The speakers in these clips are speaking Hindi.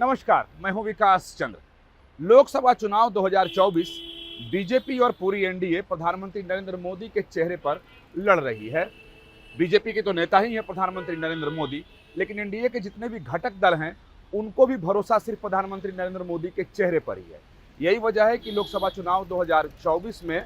नमस्कार, मैं हूं विकास चंद्र। लोकसभा चुनाव 2024 बीजेपी और पूरी एनडीए प्रधानमंत्री नरेंद्र मोदी के चेहरे पर लड़ रही है। बीजेपी के तो नेता ही हैं प्रधानमंत्री नरेंद्र मोदी, लेकिन एनडीए के जितने भी घटक दल हैं उनको भी भरोसा सिर्फ प्रधानमंत्री नरेंद्र मोदी के चेहरे पर ही है। यही वजह है कि लोकसभा चुनाव 2024 में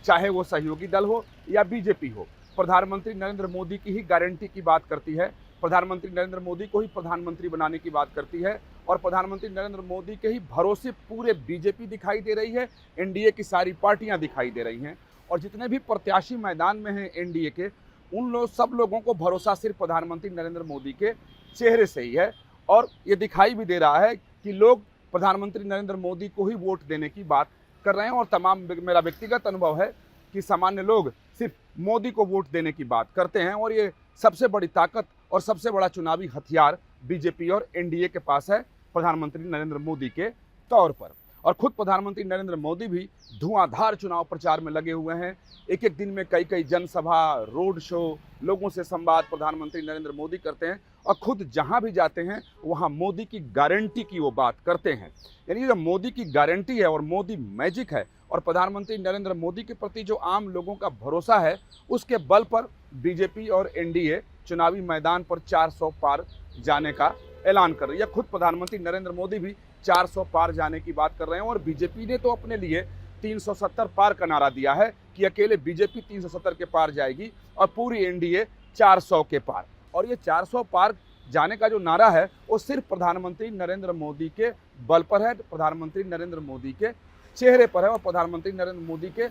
चाहे वो सहयोगी दल हो या बीजेपी हो, प्रधानमंत्री नरेंद्र मोदी की ही गारंटी की बात करती है, प्रधानमंत्री नरेंद्र मोदी को ही प्रधानमंत्री बनाने की बात करती है और प्रधानमंत्री नरेंद्र मोदी के ही भरोसे पूरे बीजेपी दिखाई दे रही है, एनडीए की सारी पार्टियां दिखाई दे रही हैं और जितने भी प्रत्याशी मैदान में हैं एनडीए के, उन सब लोगों को भरोसा सिर्फ प्रधानमंत्री नरेंद्र मोदी के चेहरे से ही है। और ये दिखाई भी दे रहा है कि लोग प्रधानमंत्री नरेंद्र मोदी को ही वोट देने की बात कर रहे हैं और तमाम मेरा व्यक्तिगत अनुभव है कि सामान्य लोग सिर्फ मोदी को वोट देने की बात करते हैं और ये सबसे बड़ी ताकत और सबसे बड़ा चुनावी हथियार बीजेपी और एनडीए के पास है प्रधानमंत्री नरेंद्र मोदी के तौर पर। और खुद प्रधानमंत्री नरेंद्र मोदी भी धुआंधार चुनाव प्रचार में लगे हुए हैं। एक एक दिन में कई कई जनसभा, रोड शो, लोगों से संवाद प्रधानमंत्री नरेंद्र मोदी करते हैं और खुद जहां भी जाते हैं वहां मोदी की गारंटी की वो बात करते हैं। यानी जो मोदी की गारंटी है और मोदी मैजिक है और प्रधानमंत्री नरेंद्र मोदी के प्रति जो आम लोगों का भरोसा है, उसके बल पर बीजेपी और एनडीए चुनावी मैदान पर 400 पार जाने का ऐलान कर रही है। खुद प्रधानमंत्री नरेंद्र मोदी भी 400 पार जाने की बात कर रहे हैं और बीजेपी ने तो अपने लिए 370 पार का नारा दिया है कि अकेले बीजेपी 370 के पार जाएगी और पूरी एनडीए 400 के पार। और ये 400 पार जाने का जो नारा है वो सिर्फ प्रधानमंत्री नरेंद्र मोदी के बल पर है, प्रधानमंत्री नरेंद्र मोदी के चेहरे पर है और प्रधानमंत्री नरेंद्र मोदी के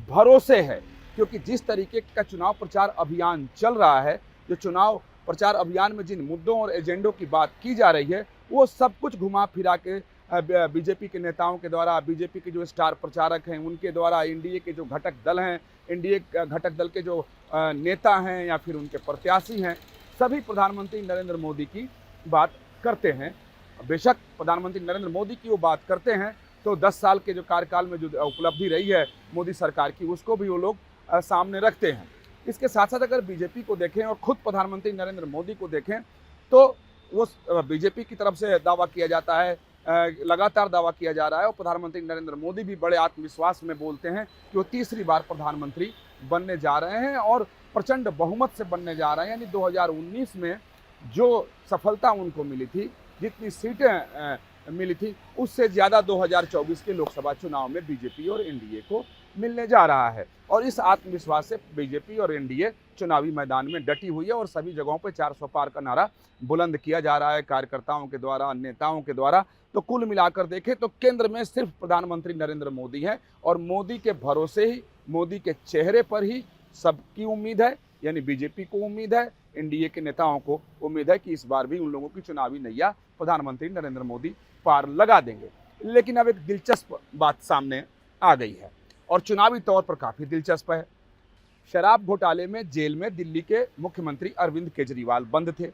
भरोसे है। क्योंकि जिस तरीके का चुनाव प्रचार अभियान चल रहा है, जो चुनाव प्रचार अभियान में जिन मुद्दों और एजेंडों की बात की जा रही है, वो सब कुछ घुमा फिरा के बीजेपी के नेताओं के द्वारा, बीजेपी के जो स्टार प्रचारक हैं उनके द्वारा, एनडीए के जो घटक दल हैं, एनडीए घटक दल के जो नेता हैं या फिर उनके प्रत्याशी हैं, सभी प्रधानमंत्री नरेंद्र मोदी की बात करते हैं। बेशक प्रधानमंत्री नरेंद्र मोदी की वो बात करते हैं तो 10 साल के जो कार्यकाल में जो उपलब्धि रही है मोदी सरकार की, उसको भी वो लोग सामने रखते हैं। इसके साथ साथ अगर बीजेपी को देखें और खुद प्रधानमंत्री नरेंद्र मोदी को देखें तो वो बीजेपी की तरफ से दावा किया जाता है, लगातार दावा किया जा रहा है और प्रधानमंत्री नरेंद्र मोदी भी बड़े आत्मविश्वास में बोलते हैं कि वो तीसरी बार प्रधानमंत्री बनने जा रहे हैं और प्रचंड बहुमत से बनने जा रहे हैं। यानी 2019 में जो सफलता उनको मिली थी, जितनी सीटें मिली थी, उससे ज़्यादा 2024 के लोकसभा चुनाव में बीजेपी और एनडीए को मिलने जा रहा है। और इस आत्मविश्वास से बीजेपी और एनडीए चुनावी मैदान में डटी हुई है और सभी जगहों पर 400 पार का नारा बुलंद किया जा रहा है कार्यकर्ताओं के द्वारा, नेताओं के द्वारा। तो कुल मिलाकर देखें तो केंद्र में सिर्फ प्रधानमंत्री नरेंद्र मोदी है और मोदी के भरोसे ही, मोदी के चेहरे पर ही सबकी उम्मीद है। यानी बीजेपी को उम्मीद है, एनडीए के नेताओं को उम्मीद है कि इस बार भी उन लोगों की चुनावी नैया प्रधानमंत्री नरेंद्र मोदी पार लगा देंगे। लेकिन अब एक दिलचस्प बात सामने आ गई है और चुनावी तौर पर काफ़ी दिलचस्प है। शराब घोटाले में जेल में दिल्ली के मुख्यमंत्री अरविंद केजरीवाल बंद थे।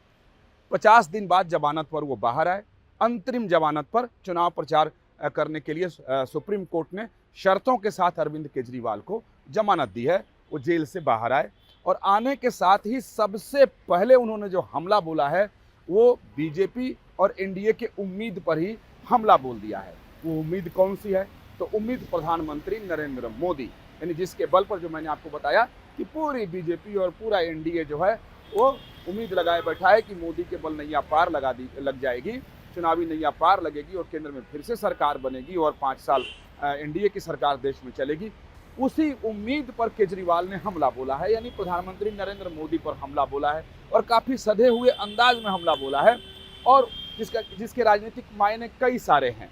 50 दिन बाद जमानत पर वो बाहर आए। अंतरिम जमानत पर चुनाव प्रचार करने के लिए सुप्रीम कोर्ट ने शर्तों के साथ अरविंद केजरीवाल को जमानत दी है। वो जेल से बाहर आए और आने के साथ ही सबसे पहले उन्होंने जो हमला बोला है वो बीजेपी और एनडीए के उम्मीद पर ही हमला बोल दिया है। वो उम्मीद कौन सी है? तो उम्मीद प्रधानमंत्री नरेंद्र मोदी, यानी जिसके बल पर जो मैंने आपको बताया कि पूरी बीजेपी और पूरा एनडीए जो है वो उम्मीद लगाए बैठा है कि मोदी के बल नैया पार लग जाएगी, चुनावी नैया पार लगेगी और केंद्र में फिर से सरकार बनेगी और 5 साल एनडीए की सरकार देश में चलेगी। उसी उम्मीद पर केजरीवाल ने हमला बोला है, यानी प्रधानमंत्री नरेंद्र मोदी पर हमला बोला है और काफ़ी सधे हुए अंदाज में हमला बोला है और जिसके राजनीतिक मायने कई सारे हैं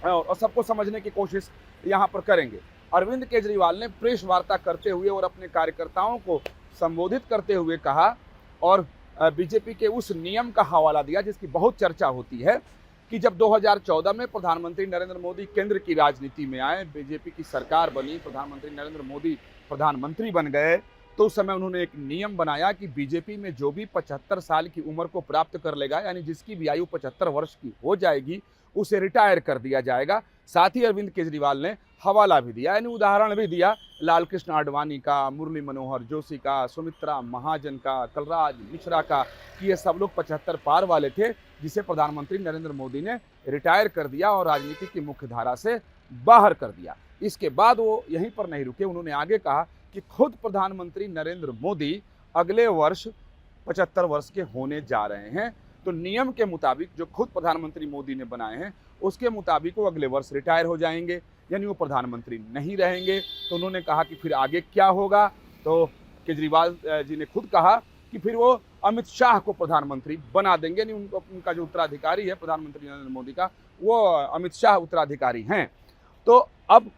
और सबको समझने की कोशिश यहाँ पर करेंगे। अरविंद केजरीवाल ने प्रेस वार्ता करते हुए और अपने कार्यकर्ताओं को संबोधित करते हुए कहा और बीजेपी के उस नियम का हवाला दिया जिसकी बहुत चर्चा होती है कि जब 2014 में प्रधानमंत्री नरेंद्र मोदी केंद्र की राजनीति में आए, बीजेपी की सरकार बनी, प्रधानमंत्री नरेंद्र मोदी प्रधानमंत्री बन गए, तो उस समय उन्होंने एक नियम बनाया कि बीजेपी में जो भी 75 साल की उम्र को प्राप्त कर लेगा, यानी जिसकी भी आयु 75 वर्ष की हो जाएगी, उसे रिटायर कर दिया जाएगा। साथ ही अरविंद केजरीवाल ने हवाला भी दिया, यानी उदाहरण भी दिया लाल कृष्ण आडवाणी का, मुरली मनोहर जोशी का, सुमित्रा महाजन का, कलराज मिश्रा का, कि ये सब लोग 75 पार वाले थे जिसे प्रधानमंत्री नरेंद्र मोदी ने रिटायर कर दिया और राजनीति की मुख्य धारा से बाहर कर दिया। इसके बाद वो यहीं पर नहीं रुके, उन्होंने आगे कहा कि खुद प्रधानमंत्री नरेंद्र मोदी अगले वर्ष 75 वर्ष के होने जा रहे हैं। तो नियम के मुताबिक जो खुद प्रधानमंत्री मोदी ने बनाए हैं उसके मुताबिक वो अगले वर्ष रिटायर हो जाएंगे, यानी वो प्रधानमंत्री नहीं रहेंगे। तो उन्होंने कहा कि फिर आगे क्या होगा, तो केजरीवाल जी ने खुद कहा कि फिर वो अमित शाह को प्रधानमंत्री बना देंगे, यानी उनका जो उत्तराधिकारी है प्रधानमंत्री नरेंद्र मोदी का, वो अमित शाह उत्तराधिकारी हैं। तो अब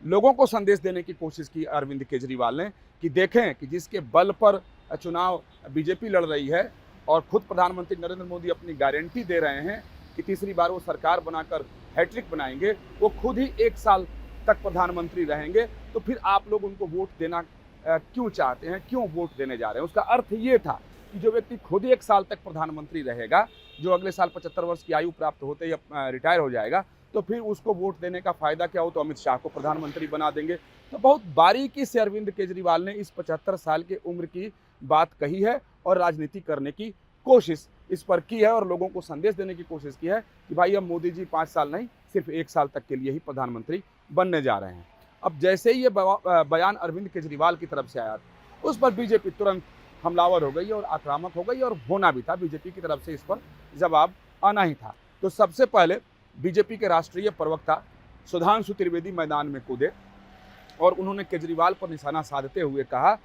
लोगों को संदेश देने की कोशिश की अरविंद केजरीवाल ने कि देखें कि जिसके बल पर चुनाव बीजेपी लड़ रही है और खुद प्रधानमंत्री नरेंद्र मोदी अपनी गारंटी दे रहे हैं कि तीसरी बार वो सरकार बनाकर हैट्रिक बनाएंगे, वो खुद ही 1 साल तक प्रधानमंत्री रहेंगे, तो फिर आप लोग उनको वोट देना क्यों चाहते हैं, क्यों वोट देने जा रहे हैं। उसका अर्थ ये था कि जो व्यक्ति खुद ही 1 साल तक प्रधानमंत्री रहेगा, जो अगले साल 75 वर्ष की आयु प्राप्त होते ही रिटायर हो जाएगा, तो फिर उसको वोट देने का फायदा क्या हो, तो अमित शाह को प्रधानमंत्री बना देंगे। तो बहुत बारीकी से अरविंद केजरीवाल ने इस 75 साल की उम्र की बात कही है और राजनीति करने की कोशिश इस पर की है और लोगों को संदेश देने की कोशिश की है कि भाई अब मोदी जी 5 साल नहीं, सिर्फ 1 साल तक के लिए ही प्रधानमंत्री बनने जा रहे हैं। अब जैसे ही ये बयान अरविंद केजरीवाल की तरफ से आया, उस पर बीजेपी तुरंत हमलावर हो गई और आक्रामक हो गई, और होना भी था, बीजेपी की तरफ से इस पर जवाब आना ही था। तो सबसे पहले बीजेपी के राष्ट्रीय प्रवक्ता सुधांशु त्रिवेदी मैदान में कूदे और उन्होंने केजरीवाल पर निशाना साधते हुए कहा,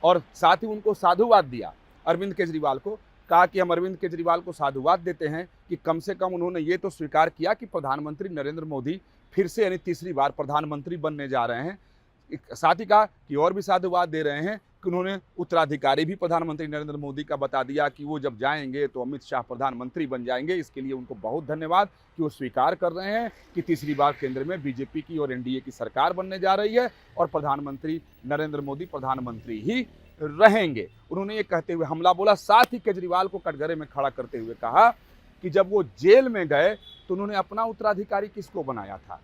और साथ ही उनको साधुवाद दिया अरविंद केजरीवाल को, कहा कि हम अरविंद केजरीवाल को साधुवाद देते हैं कि कम से कम उन्होंने ये तो स्वीकार किया कि प्रधानमंत्री नरेंद्र मोदी फिर से यानी तीसरी बार प्रधानमंत्री बनने जा रहे हैं। साथ ही कहा कि और भी साधुवाद दे रहे हैं कि उन्होंने उत्तराधिकारी भी प्रधानमंत्री नरेंद्र मोदी का बता दिया कि वो जब जाएंगे तो अमित शाह प्रधानमंत्री बन जाएंगे। इसके लिए उनको बहुत धन्यवाद कि वो स्वीकार कर रहे हैं कि तीसरी बार केंद्र में बीजेपी की और एनडीए की सरकार बनने जा रही है और प्रधानमंत्री नरेंद्र मोदी प्रधानमंत्री ही रहेंगे। उन्होंने ये कहते हुए हमला बोला। साथ ही केजरीवाल को कटघरे में खड़ा करते हुए कहा कि जब वो जेल में गए तो उन्होंने अपना उत्तराधिकारी किसको बनाया था,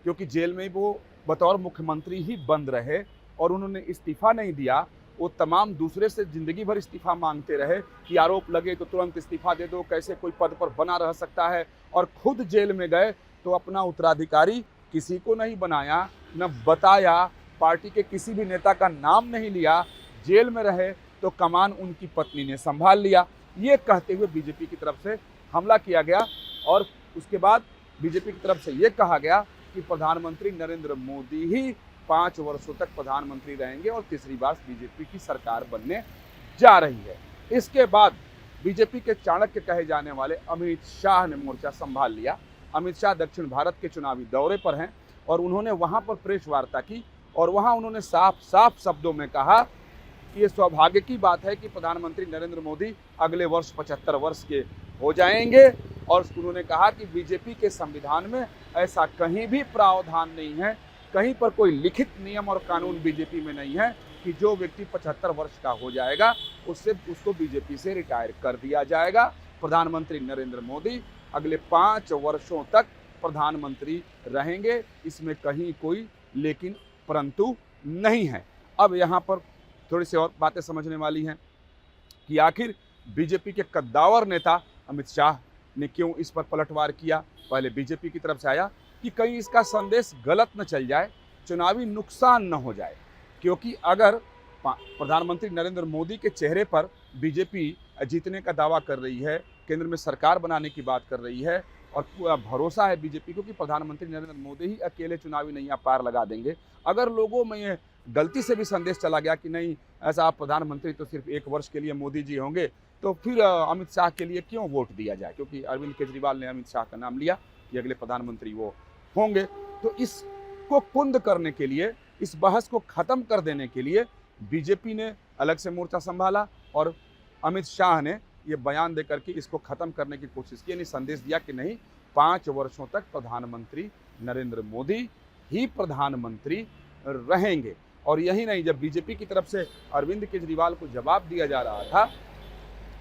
क्योंकि जेल में वो बतौर मुख्यमंत्री ही बंद रहे और उन्होंने इस्तीफा नहीं दिया। वो तमाम दूसरे से जिंदगी भर इस्तीफा मांगते रहे कि आरोप लगे तो तुरंत इस्तीफा दे दो, कैसे कोई पद पर बना रह सकता है, और खुद जेल में गए तो अपना उत्तराधिकारी किसी को नहीं बनाया, न बताया, पार्टी के किसी भी नेता का नाम नहीं लिया, जेल में रहे तो कमान उनकी पत्नी ने संभाल लिया। ये कहते हुए बीजेपी की तरफ से हमला किया गया और उसके बाद बीजेपी की तरफ से ये कहा गया कि प्रधानमंत्री नरेंद्र मोदी ही 5 वर्षों तक प्रधानमंत्री रहेंगे और तीसरी बार बीजेपी की सरकार बनने जा रही है। इसके बाद बीजेपी के चाणक्य कहे जाने वाले अमित शाह ने मोर्चा संभाल लिया। अमित शाह दक्षिण भारत के चुनावी दौरे पर हैं और उन्होंने वहां पर प्रेस वार्ता की और वहां उन्होंने साफ साफ शब्दों में कहा कि ये सौभाग्य की बात है कि प्रधानमंत्री नरेंद्र मोदी अगले वर्ष 75 वर्ष के हो जाएंगे, और उन्होंने कहा कि बीजेपी के संविधान में ऐसा कहीं भी प्रावधान नहीं है, कहीं पर कोई लिखित नियम और कानून बीजेपी में नहीं है कि जो व्यक्ति 75 वर्ष का हो जाएगा उसको बीजेपी से रिटायर कर दिया जाएगा। प्रधानमंत्री नरेंद्र मोदी अगले 5 वर्षों तक प्रधानमंत्री रहेंगे, इसमें कहीं कोई लेकिन परंतु नहीं है। अब यहाँ पर थोड़ी सी और बातें समझने वाली हैं कि आखिर बीजेपी के कद्दावर नेता अमित शाह ने क्यों इस पर पलटवार किया। पहले बीजेपी की तरफ से आया कि कहीं इसका संदेश गलत न चल जाए, चुनावी नुकसान न हो जाए, क्योंकि अगर प्रधानमंत्री नरेंद्र मोदी के चेहरे पर बीजेपी जीतने का दावा कर रही है, केंद्र में सरकार बनाने की बात कर रही है और पूरा भरोसा है बीजेपी को कि प्रधानमंत्री नरेंद्र मोदी ही अकेले चुनावी नैया पार लगा देंगे, अगर लोगों में ये गलती से भी संदेश चला गया कि नहीं ऐसा प्रधानमंत्री तो सिर्फ 1 वर्ष के लिए मोदी जी होंगे, तो फिर अमित शाह के लिए क्यों वोट दिया जाए, क्योंकि अरविंद केजरीवाल ने अमित शाह का नाम लिया कि अगले प्रधानमंत्री वो होंगे। तो इसको कुंद करने के लिए, इस बहस को ख़त्म कर देने के लिए बीजेपी ने अलग से मोर्चा संभाला और अमित शाह ने ये बयान देकर के इसको ख़त्म करने की कोशिश की, यानी संदेश दिया कि नहीं 5 वर्षों तक प्रधानमंत्री नरेंद्र मोदी ही प्रधानमंत्री रहेंगे। और यही नहीं, जब बीजेपी की तरफ से अरविंद केजरीवाल को जवाब दिया जा रहा था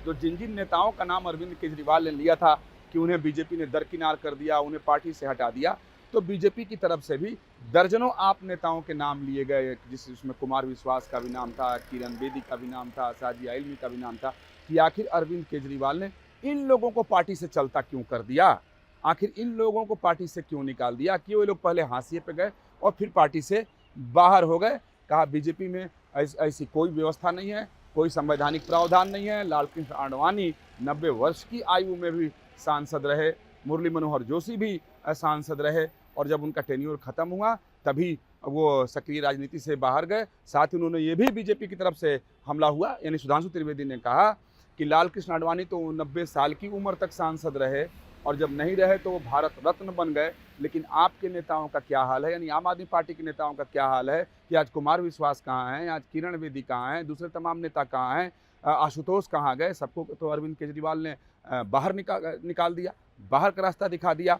तो जिन जिन नेताओं का नाम अरविंद केजरीवाल ने लिया था कि उन्हें बीजेपी ने दरकिनार कर दिया, उन्हें पार्टी से हटा दिया, तो बीजेपी की तरफ से भी दर्जनों आप नेताओं के नाम लिए गए, जिसमें कुमार विश्वास का भी नाम था, किरण बेदी का भी नाम था, साजिया इल्मी का भी नाम था, कि आखिर अरविंद केजरीवाल ने इन लोगों को पार्टी से चलता क्यों कर दिया? आखिर इन लोगों को पार्टी से क्यों निकाल दिया? क्यों ये लोग पहले हाशिए पे गए और फिर पार्टी से बाहर हो गए? कहा बीजेपी में ऐसी कोई व्यवस्था नहीं है, कोई संवैधानिक प्रावधान नहीं है। लालकृष्ण आडवाणी 90 वर्ष की आयु में भी सांसद रहे, मुरली मनोहर जोशी भी सांसद रहे, और जब उनका टेन्योर खत्म हुआ तभी वो सक्रिय राजनीति से बाहर गए। साथ ही उन्होंने ये भी बीजेपी की तरफ से हमला हुआ, यानी सुधांशु त्रिवेदी ने कहा कि लालकृष्ण आडवाणी तो 90 साल की उम्र तक सांसद रहे और जब नहीं रहे तो वो भारत रत्न बन गए, लेकिन आपके नेताओं का क्या हाल है, यानी आम आदमी पार्टी के नेताओं का क्या हाल है कि आज कुमार विश्वास कहाँ हैं, आज किरण बेदी कहाँ हैं, दूसरे तमाम नेता कहाँ हैं, आशुतोष कहाँ गए? सबको तो अरविंद केजरीवाल ने बाहर निकाल दिया, बाहर का रास्ता दिखा दिया।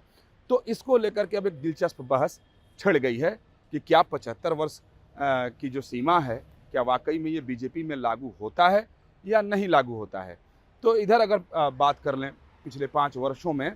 तो इसको लेकर के अब एक दिलचस्प बहस छिड़ गई है कि क्या 75 वर्ष की जो सीमा है, क्या वाकई में ये बीजेपी में लागू होता है या नहीं लागू होता है? तो इधर अगर बात कर लें पिछले 5 वर्षों में,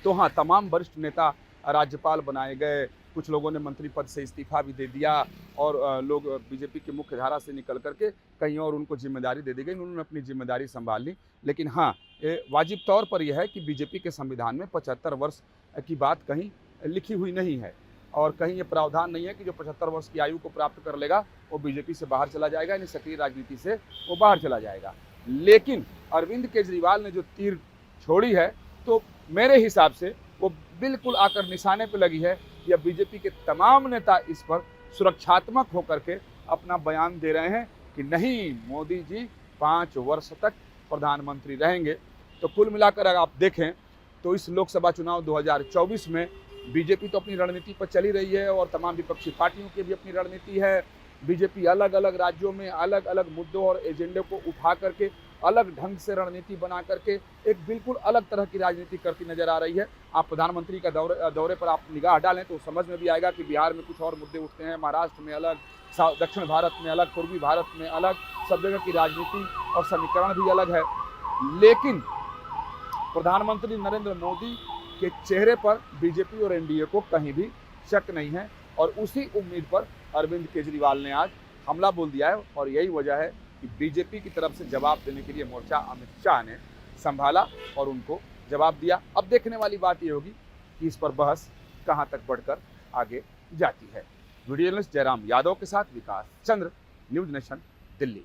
तो हाँ, तमाम वरिष्ठ नेता राज्यपाल बनाए गए, कुछ लोगों ने मंत्री पद से इस्तीफा भी दे दिया और लोग बीजेपी की मुख्य धारा से निकल करके कहीं और उनको जिम्मेदारी दे दी गई, उन्होंने अपनी जिम्मेदारी संभाल ली। लेकिन हाँ, ये वाजिब तौर पर यह है कि बीजेपी के संविधान में 75 वर्ष की बात कहीं लिखी हुई नहीं है और कहीं ये प्रावधान नहीं है कि जो 75 वर्ष की आयु को प्राप्त कर लेगा वो बीजेपी से बाहर चला जाएगा, यानी सक्रिय राजनीति से वो बाहर चला जाएगा। लेकिन अरविंद केजरीवाल ने जो तीर छोड़ी है, तो मेरे हिसाब से वो बिल्कुल आकर निशाने पर लगी है कि अब बीजेपी के तमाम नेता इस पर सुरक्षात्मक होकर के अपना बयान दे रहे हैं कि नहीं, मोदी जी 5 वर्ष तक प्रधानमंत्री रहेंगे। तो कुल मिलाकर अगर आप देखें तो इस लोकसभा चुनाव 2024 में बीजेपी तो अपनी रणनीति पर चली रही है और तमाम विपक्षी पार्टियों की भी अपनी रणनीति है। बीजेपी अलग अलग राज्यों में अलग अलग मुद्दों और एजेंडे को उठा करके अलग ढंग से रणनीति बना करके एक बिल्कुल अलग तरह की राजनीति करती नजर आ रही है। आप प्रधानमंत्री का दौरे पर आप निगाह डालें तो समझ में भी आएगा कि बिहार में कुछ और मुद्दे उठते हैं, महाराष्ट्र में अलग, दक्षिण भारत में अलग, पूर्वी भारत में अलग, सब जगह की राजनीति और समीकरण भी अलग है। लेकिन प्रधानमंत्री नरेंद्र मोदी के चेहरे पर बीजेपी और एनडीए को कहीं भी शक नहीं है और उसी उम्मीद पर अरविंद केजरीवाल ने आज हमला बोल दिया है और यही वजह है कि बीजेपी की तरफ से जवाब देने के लिए मोर्चा अमित शाह ने संभाला और उनको जवाब दिया। अब देखने वाली बात ये होगी कि इस पर बहस कहां तक बढ़कर आगे जाती है। वीडियो जर्नलिस्ट जयराम यादव के साथ विकास चंद्र, न्यूज़ नेशन, दिल्ली।